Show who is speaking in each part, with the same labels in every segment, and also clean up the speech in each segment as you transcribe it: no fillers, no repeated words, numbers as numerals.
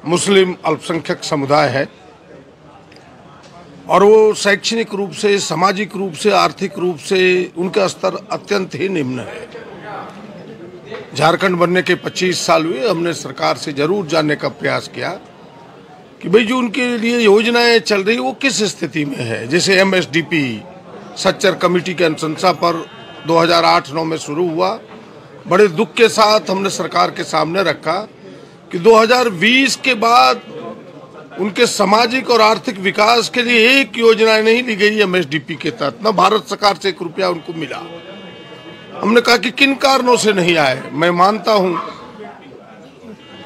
Speaker 1: मुस्लिम अल्पसंख्यक समुदाय है और वो शैक्षणिक रूप से, सामाजिक रूप से, आर्थिक रूप से उनका स्तर अत्यंत ही निम्न है। झारखंड बनने के 25 साल हुए, हमने सरकार से जरूर जानने का प्रयास किया कि भाई जो उनके लिए योजनाएं चल रही वो किस स्थिति में है। जैसे MSDP सच्चर कमेटी की अनुशंसा पर 2008-9 में शुरू हुआ। बड़े दुख के साथ हमने सरकार के सामने रखा कि 2020 के बाद उनके सामाजिक और आर्थिक विकास के लिए एक योजना नहीं ली गई MSDP के तहत, न भारत सरकार से 1 रुपया उनको मिला। हमने कहा कि किन कारणों से नहीं आए। मैं मानता हूं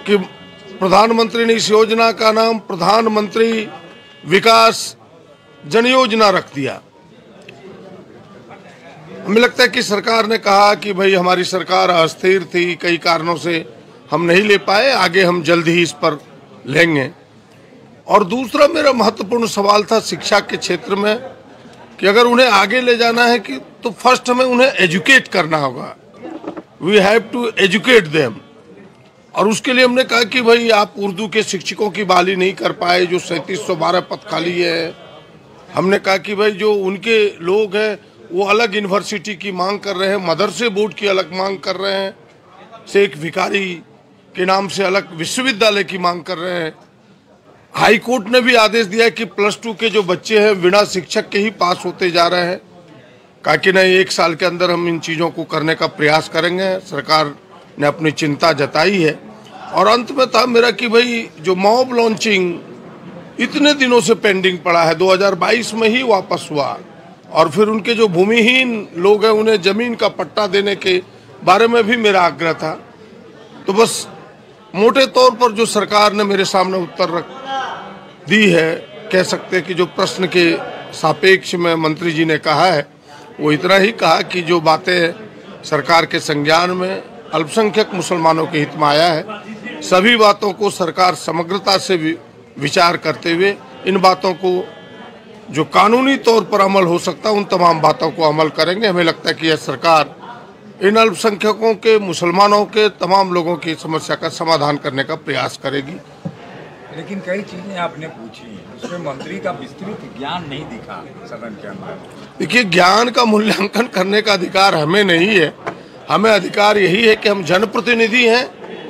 Speaker 1: कि प्रधानमंत्री ने इस योजना का नाम प्रधानमंत्री विकास जन योजना रख दिया। हमें लगता है कि सरकार ने कहा कि भाई हमारी सरकार अस्थिर थी, कई कारणों से हम नहीं ले पाए, आगे हम जल्द ही इस पर लेंगे। और दूसरा मेरा महत्वपूर्ण सवाल था शिक्षा के क्षेत्र में कि अगर उन्हें आगे ले जाना है कि तो फर्स्ट हमें उन्हें एजुकेट करना होगा। We have to educate them. और उसके लिए हमने कहा कि भाई आप उर्दू के शिक्षकों की बहाली नहीं कर पाए, जो 3712 पद खाली है। हमने कहा कि भाई जो उनके लोग हैं वो अलग यूनिवर्सिटी की मांग कर रहे हैं, मदरसे बोर्ड की अलग मांग कर रहे हैं, शेख भिखारी के नाम से अलग विश्वविद्यालय की मांग कर रहे हैं। हाई कोर्ट ने भी आदेश दिया कि +2 के जो बच्चे हैं बिना शिक्षक के ही पास होते जा रहे हैं। कहा कि नहीं, 1 साल के अंदर हम इन चीज़ों को करने का प्रयास करेंगे। सरकार ने अपनी चिंता जताई है। और अंत में था मेरा कि भाई जो मॉब लॉन्चिंग इतने दिनों से पेंडिंग पड़ा है, 2022 में ही वापस हुआ। और फिर उनके जो भूमिहीन लोग हैं उन्हें जमीन का पट्टा देने के बारे में भी मेरा आग्रह था। तो बस मोटे तौर पर जो सरकार ने मेरे सामने उत्तर दी है, कह सकते हैं कि जो प्रश्न के सापेक्ष में मंत्री जी ने कहा है वो इतना ही कहा कि जो बातें सरकार के संज्ञान में अल्पसंख्यक मुसलमानों के हित में आया है, सभी बातों को सरकार समग्रता से विचार करते हुए इन बातों को जो कानूनी तौर पर अमल हो सकता है उन तमाम बातों को अमल करेंगे। हमें लगता है कि यह सरकार इन अल्पसंख्यकों के, मुसलमानों के, तमाम लोगों की समस्या का समाधान करने का प्रयास करेगी।
Speaker 2: लेकिन कई चीजें आपने पूछी, उसमें मंत्री का विस्तृत ज्ञान नहीं दिखा सदन के अंदर।
Speaker 1: देखिए, ज्ञान का मूल्यांकन करने का अधिकार हमें नहीं है। हमें अधिकार यही है कि हम जनप्रतिनिधि हैं,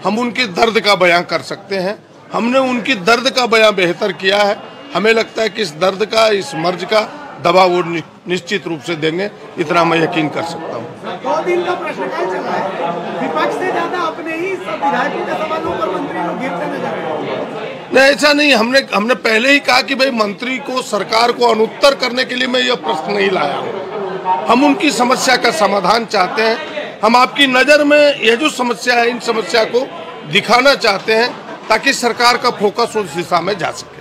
Speaker 1: हम उनके दर्द का बयां कर सकते हैं। हमने उनकी दर्द का बयां बेहतर किया है। हमें लगता है कि इस दर्द का, इस मर्ज का दवा वो निश्चित रूप से देंगे, इतना मैं यकीन कर सकता हूँ।
Speaker 3: 2 दिन का प्रश्नकाल चल रहा है, विपक्ष से ज्यादा अपने ही सब विधायकों के सवालों पर मंत्री लोग घेरते नजर आ रहे हैं।
Speaker 1: नहीं, ऐसा नहीं। हमने पहले ही कहा कि भाई मंत्री को, सरकार को अनुत्तर करने के लिए मैं यह प्रश्न नहीं लाया हूँ। हम उनकी समस्या का समाधान चाहते हैं। हम आपकी नज़र में यह जो समस्या है, इन समस्या को दिखाना चाहते हैं ताकि सरकार का फोकस उस दिशा में जा सके।